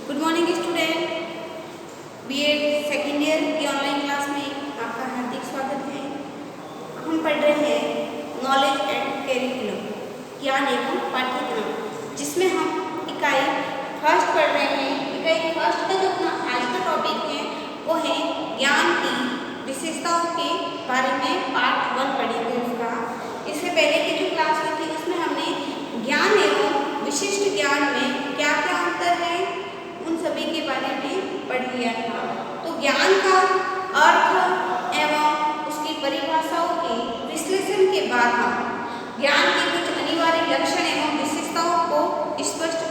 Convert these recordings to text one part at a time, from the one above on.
Good morning student. BEd second year की online class में आपका हार्दिक स्वागत है। हम पढ़ रहे हैं नॉलेज एंड कैरिकुलम, ज्ञान एवं पाठ्यक्रम, जिसमें हम इकाई फर्स्ट पढ़ रहे हैं। इकाई फर्स्ट का जो अपना आज का टॉपिक है वो है ज्ञान की विशेषताओं के बारे में पार्ट 1 पढ़ेंगे उसका। इससे पहले की जो क्लास हुई थी उसमें हमने ज्ञान एवं विशिष्ट ज्ञान में क्या क्या अंतर है उन सभी के बारे में पढ़ लिया था। तो ज्ञान का अर्थ एवं उसकी परिभाषाओं के विश्लेषण के बाद हम ज्ञान के कुछ अनिवार्य लक्षण एवं विशेषताओं को स्पष्ट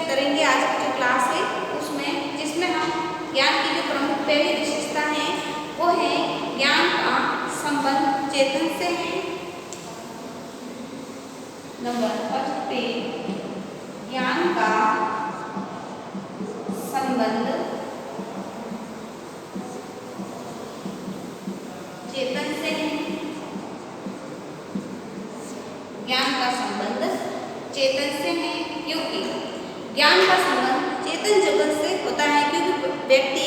करेंगे आज की जो क्लास है उसमें, जिसमें हम ज्ञान की जो प्रमुख पहली विशेषता है वो है ज्ञान का संबंध चेतन से है। नंबर फर्स्ट पे ज्ञान का संबंध चेतन से है। ज्ञान का संबंध चेतन से है क्योंकि ज्ञान का संबंध चेतन जगत से होता है, क्योंकि व्यक्ति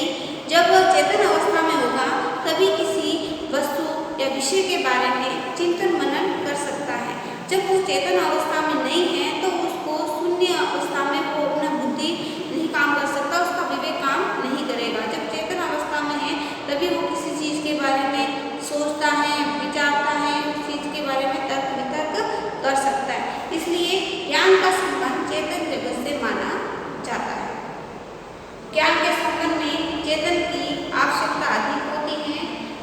जब चेतन अवस्था में होगा तभी किसी वस्तु या विषय के बारे में चिंतन मनन कर सकता है। जब वो चेतन अवस्था में नहीं है तो उसको शून्य अवस्था में वो अपना बुद्धि नहीं काम कर सकता, उसका विवेक काम नहीं करेगा। जब चेतन अवस्था में है तभी वो किसी चीज़ के बारे में सोचता है, विचारता है, उस चीज़ के बारे में तर्क वितर्क कर सकता है। इसलिए ज्ञान का संबंध चेतन जगत से माना जाता है। ज्ञान के संबंध में चेतन की आवश्यकता अधिक होती है।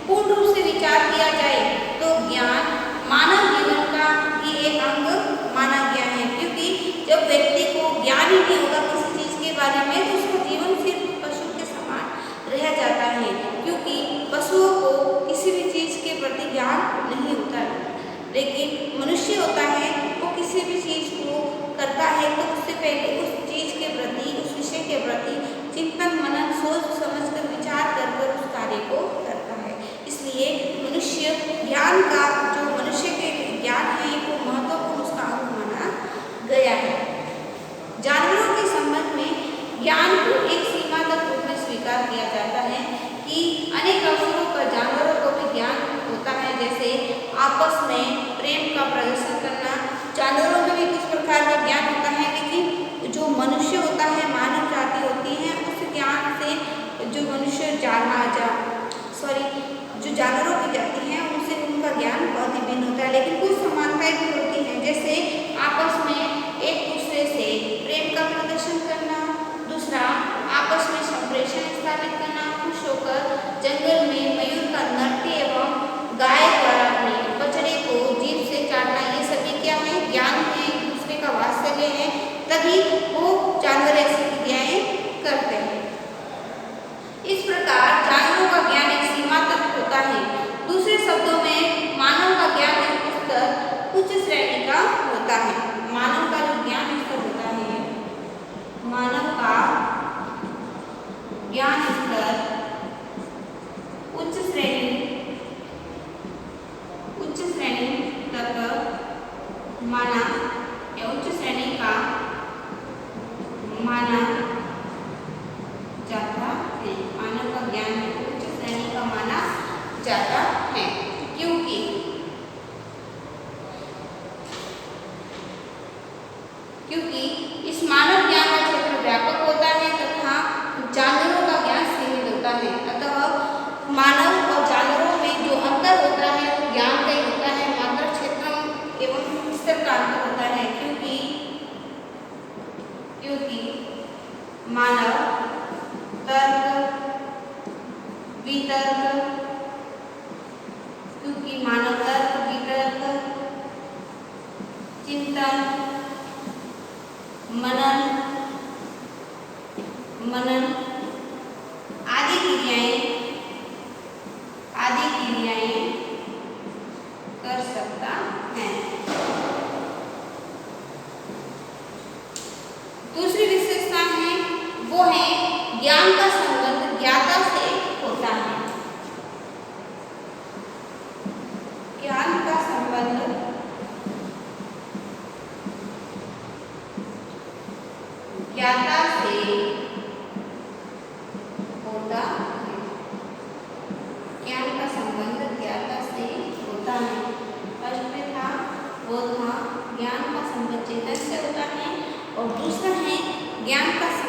पूर्ण रूप से विचार किया जाए तो ज्ञान मानव जीवन का ही एक अंग माना गया है, क्योंकि जब व्यक्ति को ज्ञान ही नहीं होगा किसी चीज़ के बारे में तो उसका जीवन सिर्फ पशु के समान रह जाता है, क्योंकि पशुओं को किसी भी चीज़ के प्रति ज्ञान नहीं होता है। लेकिन मनुष्य होता है वो किसी भी चीज़ को करता है तो उससे पहले उस चीज़ के प्रति, उस विषय के प्रति चिंतन मनन सोच समझ कर विचार कर उस कार्य को करता है। इसलिए मनुष्य ज्ञान का जो मनुष्य के ज्ञान है वो महत्वपूर्ण उसका अंग माना गया है। जानवरों के संबंध में ज्ञान को एक सीमा तक रूप में स्वीकार किया जाता है कि अनेक अवसरों पर जानवरों को भी ज्ञान होता है, जैसे आपस में प्रेम का प्रदर्शन करना। जानवरों में भी कुछ प्रकार का ज्ञान होता है, लेकिन जो मनुष्य होता है, मानव जाति होती है, उस ज्ञान से जो मनुष्य जो जानवरों की जाति है उनसे उनका ज्ञान बहुत ही भिन्न होता है। लेकिन कुछ समानताएं भी होती हैं, जैसे आपस में एक दूसरे से प्रेम का प्रदर्शन करना, दूसरा आपस में संप्रेषण स्थापित करना, खुश होकर जंगल में मयूर का नृत्य एवं गाय द्वारा अपने बछड़े को जीभ से काटना, ये सभी क्या है? ज्ञान है, एक दूसरे का वात्सल्य है, तभी वो जानवर ऐसी क्रियाएं करते हैं। इस प्रकार जानवरों का ज्ञान एक सीमा तक होता है। दूसरे शब्दों में मानव का ज्ञान स्तर उच्च श्रेणी का होता है। मानव का जो ज्ञान स्तर होता है, मानव का ज्ञान स्तर उच्च श्रेणी तक माना या उच्च श्रेणी का माना जाता है। मानव का ज्ञान उच्च श्रेणी का माना जाता है क्योंकि इस मानव ज्ञान का क्षेत्र व्यापक होता है तथा जानवरों का ज्ञान सीमित होता है। अतः मानव और जानवरों में जो अंतर होता है वो ज्ञान का ही होता है, मात्रा क्षेत्र एवं स्तर का अंतर होता है, क्योंकि मानव तर्क वितर्क चिंतन मनन आदि क्रियाएं कर सकता है। दूसरी विशेषता है वो है ज्ञान का संबंध ज्ञाता से होता है। ज्ञान का संबंध ज्ञाता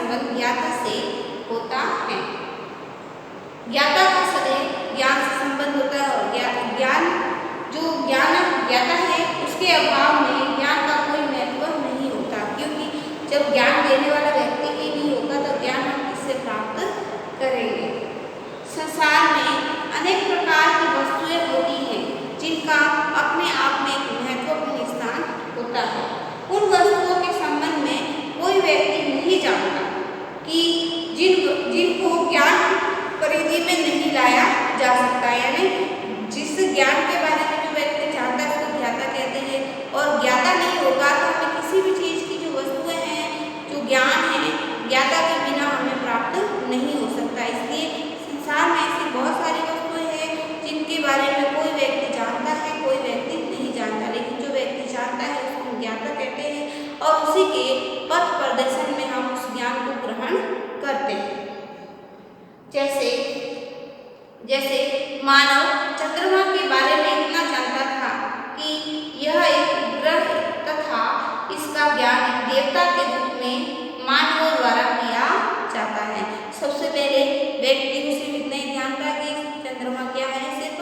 संबंध ज्ञाता से होता है। ज्ञाता का सदैव ज्ञान से संबंध होता है और ज्ञान ज्ञाता है उसके अभाव में ज्ञान का कोई महत्व नहीं होता, क्योंकि जब ज्ञान देने वाला व्यक्ति ही नहीं होगा तो ज्ञान हम किससे प्राप्त करेंगे। संसार में अनेक प्रकार की वस्तुएं होती हैं जिनका अपने आप में एक महत्वपूर्ण स्थान होता है। उन वस्तुओं के संबंध में कोई व्यक्ति नहीं जानता कि जिनको ज्ञान परिधि में नहीं लाया जा सकता, यानी जिस ज्ञान के बारे में जो व्यक्ति जानता है उसको ज्ञाता कहते हैं। और ज्ञाता नहीं होगा तो हमें किसी भी चीज़ की जो वस्तुएं हैं, जो ज्ञान है, ज्ञाता के बिना हमें प्राप्त नहीं हो सकता। इसलिए संसार में ऐसी बहुत सारी वस्तुएं हैं जिनके बारे में कोई व्यक्ति जानता है, कोई व्यक्ति नहीं जानता, लेकिन जो व्यक्ति जानता है उसको हम ज्ञाता कहते हैं और उसी के पथ प्रदर्शन में हम उस ज्ञान को ग्रहण करते हैं। जैसे मानव चंद्रमा के बारे में इतना जानता था कि यह एक उपग्रह तथा इसका ज्ञान एक देवता के रूप में मानवों द्वारा किया जाता है। सबसे पहले व्यक्ति को सिर्फ इतना ही ध्यान था कि चंद्रमा क्या है, सिर्फ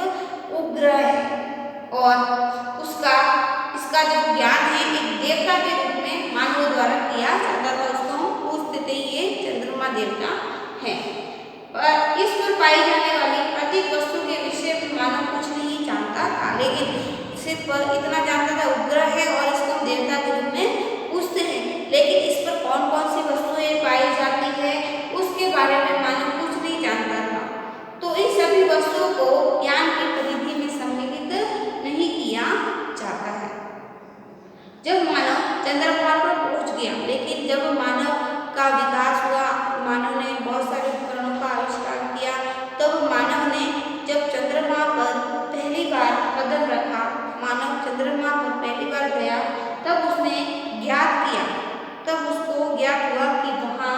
उपग्रह है और इसका जो ज्ञान है एक देवता के रूप में मानवों द्वारा किया जाता था। उसको हम पूछते थे ये चंद्रमा देवता है। पर इस पर पाई जाने वाली प्रत्येक वस्तु के विषय में मानव कुछ नहीं जानता था, लेकिन सिर्फ इतना जानता था उपग्रह है और इसको हम देवता के रूप में पूछते हैं, लेकिन इस पर कौन कौन सी वस्तुएं पाई जाती है उसके बारे में मानव कुछ नहीं जानता था। तो इन सभी वस्तुओं को ज्ञान की परिधि में सम्मिलित नहीं किया जाता है। जब मानव चंद्रमा पर पहुंच गया, लेकिन जब मानव का विकास हुआ, मानव ने बहुत सारे उपकरणों का आविष्कार किया, तब मानव ने जब चंद्रमा पर पहली बार कदम रखा, मानव चंद्रमा पर पहली बार गया, तब उसने ज्ञात किया, तब उसको ज्ञात हुआ कि वहाँ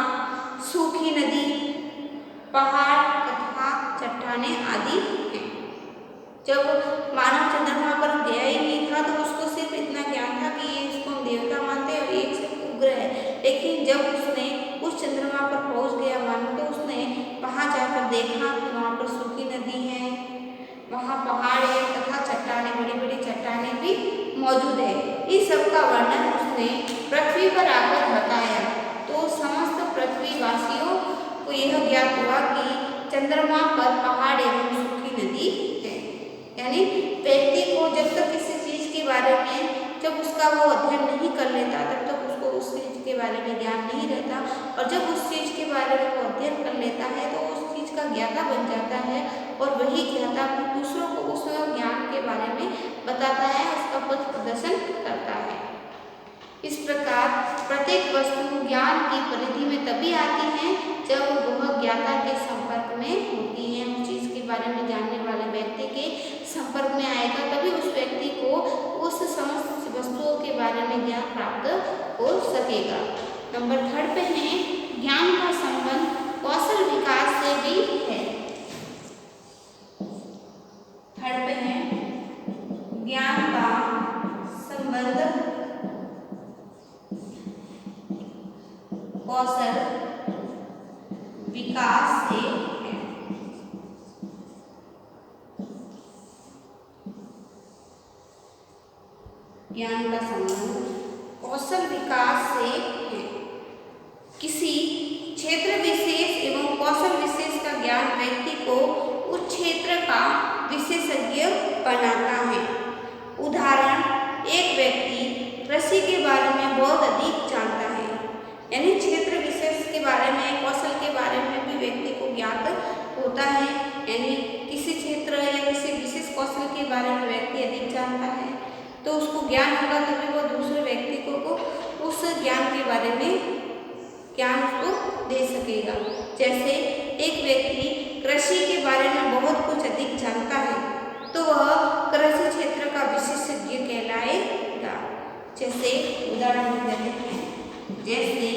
सूखी नदी, पहाड़ तथा चट्टानें आदि हैं। जब मानव चंद्रमा पर गया ही नहीं था तो उसको सिर्फ इतना ज्ञान था कि ये इसको हम देवता मानते हैं और एक सिर्फ उपग्रह है, लेकिन जब उसने उस चंद्रमा पर पहुंच गया मानव, तो उसने वहां जाकर देखा कि वहां पर सूखी नदी है, वहां पहाड़ है तथा चट्टानें, बड़ी बड़ी चट्टानें भी मौजूद है। इस सब का वर्णन उसने पृथ्वी पर आकर बताया, तो समस्त पृथ्वीवासियों को यह ज्ञात हुआ कि चंद्रमा पर पहाड़ एवं सूखी नदी है। यानी व्यक्ति को जब तक किसी चीज के बारे में जब उसका वो अध्ययन नहीं कर लेता तब तक उसको उस चीज के बारे में ज्ञान नहीं रहता, और जब उस चीज के बारे में वो अध्ययन कर लेता है तो उस चीज का ज्ञाता बन जाता है और वही ज्ञाता दूसरों को उस ज्ञान के बारे में बताता है, उसका पथ प्रदर्शन करता है। इस प्रकार प्रत्येक वस्तु ज्ञान की परिधि में तभी आती है जब वह ज्ञाता के संपर्क में होती है। उस चीज के बारे में जानने वाले व्यक्ति के संपर्क में आएगा, तभी उस व्यक्ति को उस समस्त वस्तुओं के बारे में ज्ञान प्राप्त हो सकेगा। नंबर 3 पे है ज्ञान का संबंध कौशल विकास से भी है। 3 पे है ज्ञान का संबंध कौशल विकास से है। ज्ञान का संबंध कौशल विकास से है। किसी क्षेत्र विशेष एवं कौशल विशेष का ज्ञान व्यक्ति को उस क्षेत्र का विशेषज्ञ बनाता है। उदाहरण, एक व्यक्ति कृषि के बारे में बहुत अधिक जानता है, यानी क्षेत्र विशेष के बारे में, कौशल के बारे में भी व्यक्ति को ज्ञात होता है, यानी किसी क्षेत्र या किसी विशेष कौशल के बारे में व्यक्ति अधिक जानता है तो उसको ज्ञान होगा, तभी वो दूसरे व्यक्ति को उस ज्ञान के बारे में ज्ञान उसको दे सकेगा। जैसे एक व्यक्ति कृषि के बारे में बहुत कुछ अधिक जानता है तो वह कृषि क्षेत्र का विशेषज्ञ कहलाएगा। जैसे उदाहरण देते हैं, जैसे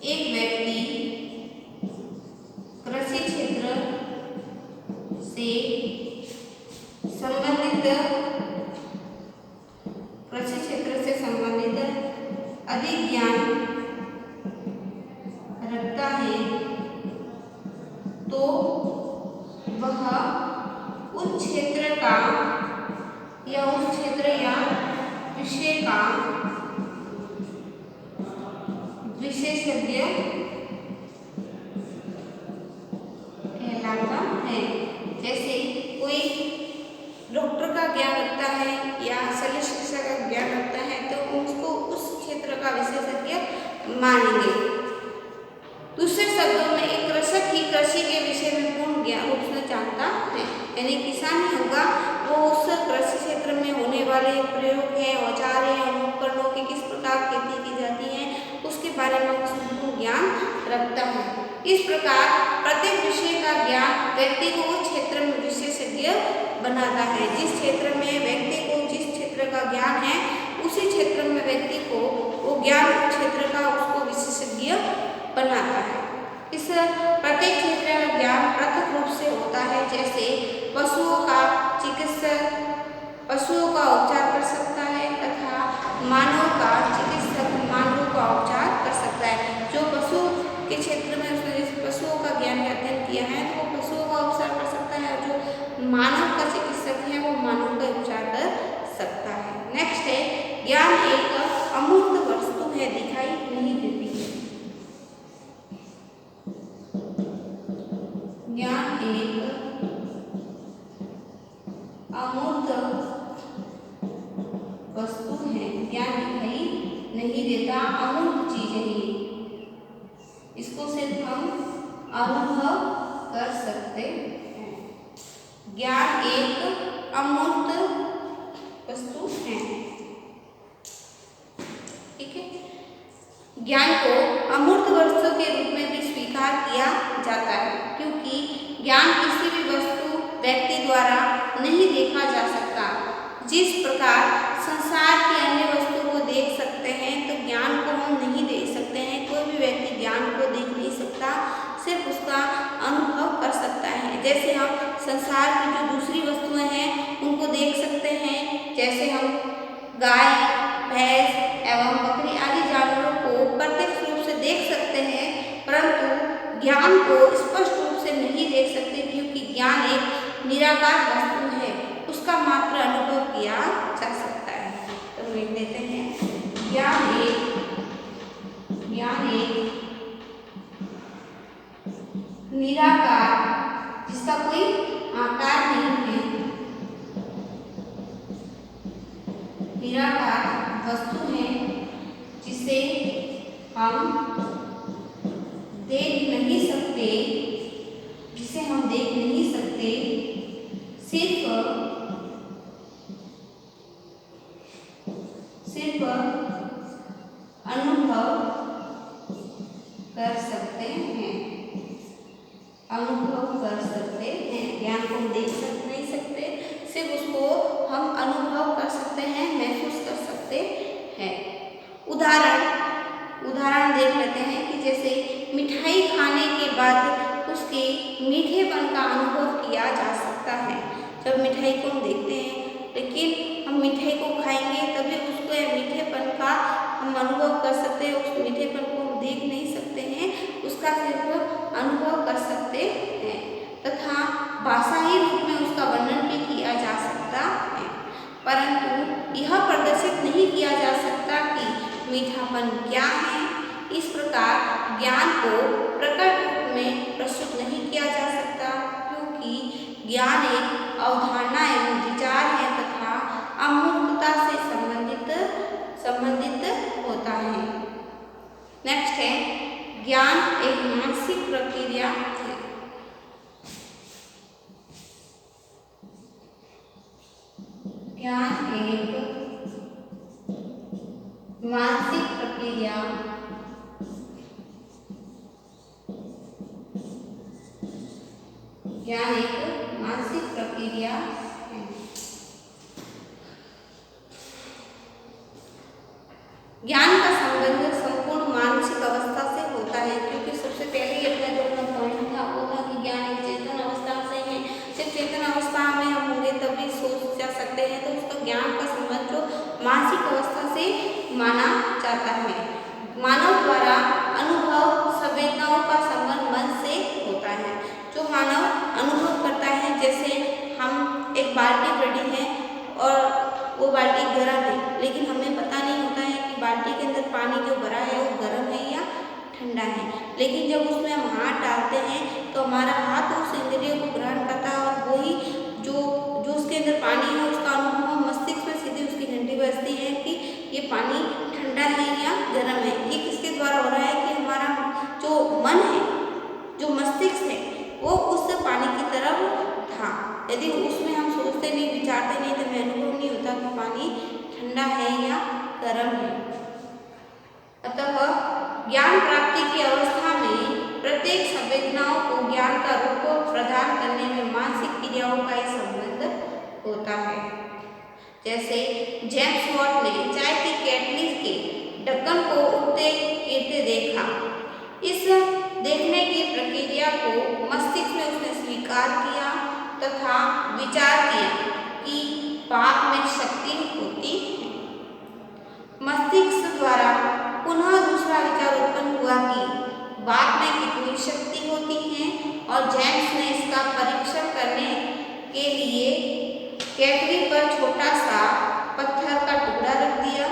एक व्यक्ति कृषि क्षेत्र से संबंधित अधिक ज्ञान विशेषज्ञ कहलाता है। जैसे कोई डॉक्टर का ज्ञान रखता है या शल्य चिकित्सा का ज्ञान रखता है तो उसको उस क्षेत्र का विशेषज्ञ मानेंगे। दूसरे शब्दों में एक कृषक ही कृषि के विषय में पूर्ण ज्ञान रूप से जानता है, यानी किसान ही होगा वो उस कृषि क्षेत्र में होने वाले प्रयोग है, औजार है, उपकरणों की किस प्रकार खेती की जाती है उसके बारे में संपूर्ण ज्ञान रखता है। इस प्रकार प्रत्येक विषय का ज्ञान व्यक्ति को उस क्षेत्र में विशेषज्ञ बनाता है। जिस क्षेत्र में व्यक्ति को जिस क्षेत्र का ज्ञान है उसी क्षेत्र में व्यक्ति को वो ज्ञान क्षेत्र का उसको विशेषज्ञ बनाता है। इस प्रत्येक क्षेत्र का ज्ञान पृथक रूप से होता है। जैसे पशुओं का चिकित्सक पशुओं का उपचार कर सकता है तथा मानव का चिकित्सक मानव का उपचार कर सकता है। जो पशु के क्षेत्र में उसने जैसे पशुओं का ज्ञान अध्ययन किया है तो वो पशुओं का उपचार कर सकता है और जो मानव का चिकित्सक है वो मानव का उपचार कर सकता है। नेक्स्ट है ज्ञान एक अमूर्त वस्तु है, दिखाई नहीं देती है। ज्ञान एक अमूर्त वस्तु है, ज्ञान दिखाई नहीं देता, अमूर्त चीज है ये, इसको सिर्फ हम अनुभव कर सकते हैं। ज्ञान एक अमूर्त वस्तु है। ठीक है, ज्ञान को अमूर्त वस्तु के रूप में भी स्वीकार किया जाता है क्योंकि ज्ञान किसी भी वस्तु व्यक्ति द्वारा नहीं देखा जा सकता। जिस प्रकार संसार की अन्य वस्तु को देख सकते हैं तो ज्ञान को हम नहीं देख सकते हैं। कोई भी व्यक्ति ज्ञान को देख नहीं सकता, सिर्फ उसका अनुभव कर सकता है। जैसे हम संसार की जो दूसरी वस्तुएं हैं उनको देख सकते हैं, जैसे हम गाय, भैंस एवं बकरी आदि जानवरों को प्रत्यक्ष रूप से देख सकते हैं, परंतु ज्ञान को स्पष्ट रूप से नहीं देख सकते क्योंकि ज्ञान एक निराकार वस्तु है, उसका मात्र अनुभव किया जा सकता है। तो लिख देते हैं ज्ञान एक निराकार जिसका कोई आकार नहीं है, निराकार वस्तु है जिसे हम देख नहीं सकते, जिसे हम देख नहीं सकते, सिर्फ अनुभव कर सकते हैं, अनुभव कर सकते हैं। ज्ञान को हम देख नहीं सकते, सिर्फ उसको हम अनुभव कर सकते हैं, महसूस कर सकते हैं। उदाहरण देख लेते हैं कि जैसे मिठाई खाने के बाद उसके मीठेपन का अनुभव किया जा सकता है। जब मिठाई को हम देखते हैं लेकिन हम मिठाई को खाएंगे तभी उसको मीठेपन का हम अनुभव कर सकते हैं। उस मीठेपन को हम देख नहीं सकते हैं, उसका सिर्फ अनुभव कर सकते हैं तथा भाषाई रूप में उसका वर्णन भी किया जा सकता है, परंतु यह प्रदर्शित नहीं किया जा सकता कि मीठापन क्या है। इस प्रकार ज्ञान को प्रकट रूप में प्रस्तुत नहीं किया जा सकता क्योंकि ज्ञान एक अवधारणा एवं विचार है तथा अमूर्तता से संबंधित होता है। नेक्स्ट है ज्ञान एक मानसिक प्रक्रिया है। ज्ञान एक मानसिक प्रक्रिया ज्ञान एक मानसिक प्रक्रिया है। ज्ञान का संबंध संपूर्ण मानसिक अवस्था से होता है क्योंकि सबसे पहले अपना जो अपना पॉइंट था वो था कि ज्ञान एक चेतन अवस्था से है। सिर्फ चेतन अवस्था में हम होंगे तभी सोच जा सकते हैं, तो उसका ज्ञान का संबंध जो मानसिक अवस्था से माना जाता है। मानव द्वारा अनुभव संवेदनाओं का संबंध मन से होता है। जो मानव अनुभव करता है, जैसे हम एक बाल्टी पड़ी है और वो बाल्टी गर्म है लेकिन हमें पता नहीं होता है कि बाल्टी के अंदर पानी जो भरा है वो गर्म है या ठंडा है। लेकिन जब उसमें हम हाथ डालते हैं तो हमारा हाथ उस इंद्रिय को ग्रहण करता है और वही जो जो उसके अंदर पानी है उसका अनुभव हम मस्तिष्क में सीधे उसकी घंटी बजती है कि ये पानी ठंडा है या गर्म है। ये किसके द्वारा हो रहा है कि हमारा जो मन है, जो मस्तिष्क है, वो उस पानी की तरफ था। यदि उसमें हम सोचते नहीं, विचारते नहीं, तो हमें अनुभव नहीं होता कि पानी ठंडा है या गर्म है। अतः ज्ञान प्राप्ति की अवस्था में प्रत्येक संवेदनाओं को ज्ञान का रूप प्रदान करने में मानसिक क्रियाओं का ही संबंध होता है। जैसे जेम्स वॉट ने चाय की केटली के ढक्कन को उठते गिरते देखा। इस देखने की प्रक्रिया को मस्तिष्क में उसने स्वीकार किया तथा विचार किया कि पाक में शक्ति होती है। मस्तिष्क द्वारा पुनः दूसरा विचार उत्पन्न हुआ कि वाक में कितनी शक्ति होती है और जेम्स ने इसका परीक्षण करने के लिए केटली पर छोटा सा पत्थर का टुकड़ा रख दिया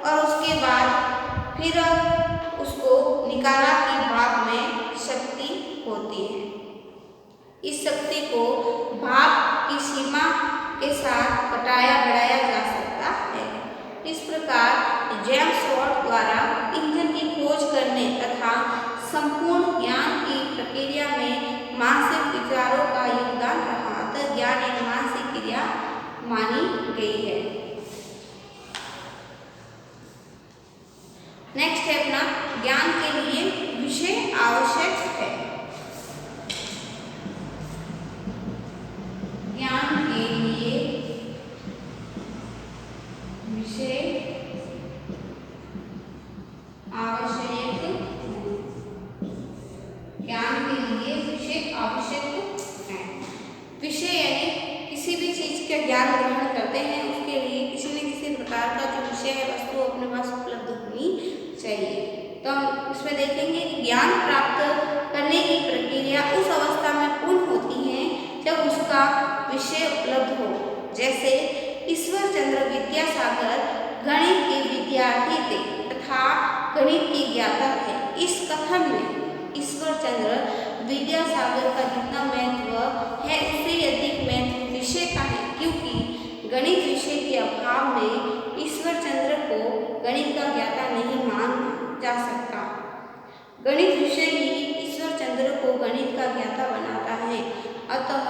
और उसके बाद फिर उसको निकाला कि भाप में शक्ति होती है। इस शक्ति को भाप की सीमा के साथ घटाया बढ़ाया जा सकता है। इस प्रकार जेम्स वॉट द्वारा इंजन की खोज करने तथा संपूर्ण ज्ञान की प्रक्रिया में मानसिक विचारों का योगदान रहा। अतः ज्ञान एक मानसिक क्रिया मानी गई है। नेक्स्ट है अपना ज्ञान के लिए विषय आवश्यक है। ज्ञान के लिए विषय आवश्यक है। ज्ञान के लिए विषय आवश्यक है। विषय यानी किसी भी चीज का ज्ञान ग्रहण करते हैं उसके लिए किसी न किसी प्रकार का जो विषय है वस्तु अपने पास उपलब्ध होनी चाहिए। तो हम इसमें देखेंगे कि ज्ञान प्राप्त करने की प्रक्रिया उस अवस्था में पूर्ण होती है जब उसका विषय उपलब्ध हो। जैसे ईश्वर चंद्र विद्यासागर गणित के विद्यार्थी थे तथा गणित के ज्ञाता थे। इस कथन में ईश्वर चंद्र विद्यासागर का जितना महत्व है उससे अधिक महत्व विषय का है, क्योंकि गणित विषय के अभाव में ईश्वर चंद्र को गणित का ज्ञाता नहीं माना जा सकता। गणित विषय ही ईश्वर चंद्र को गणित का ज्ञाता बनाता है। अतः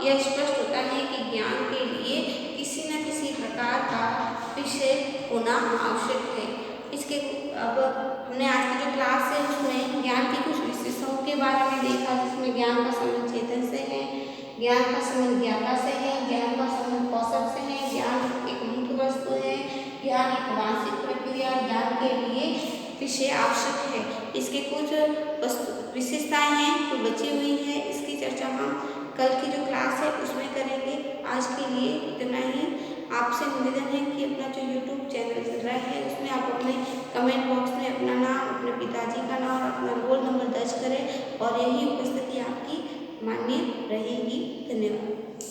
यह स्पष्ट होता है कि ज्ञान के लिए किसी न किसी प्रकार का विषय होना आवश्यक है। इसके अब हमने आज की जो क्लास है उसमें ज्ञान की कुछ विशेषताओं के बारे में देखा, जिसमें ज्ञान का संबंध चेतन से है, ज्ञान का संबंध ज्ञाता से है, ज्ञान का संबंध कौशल से है, ज्ञान एक मुक्त वस्तु है, ज्ञान एक मानसिक प्रक्रिया, ज्ञान के लिए विषय आवश्यक है। इसके कुछ विशेषताएं हैं जो बची हुई है, इसकी चर्चा हम कल की जो क्लास है उसमें करेंगे। आज के लिए इतना ही। आपसे निवेदन है कि अपना जो YouTube चैनल चल रहा है उसमें आप अपने कमेंट बॉक्स में अपना नाम, अपने पिताजी का नाम और अपना रोल नंबर दर्ज करें और यही उपस्थिति आपकी मान्य रहेगी। धन्यवाद।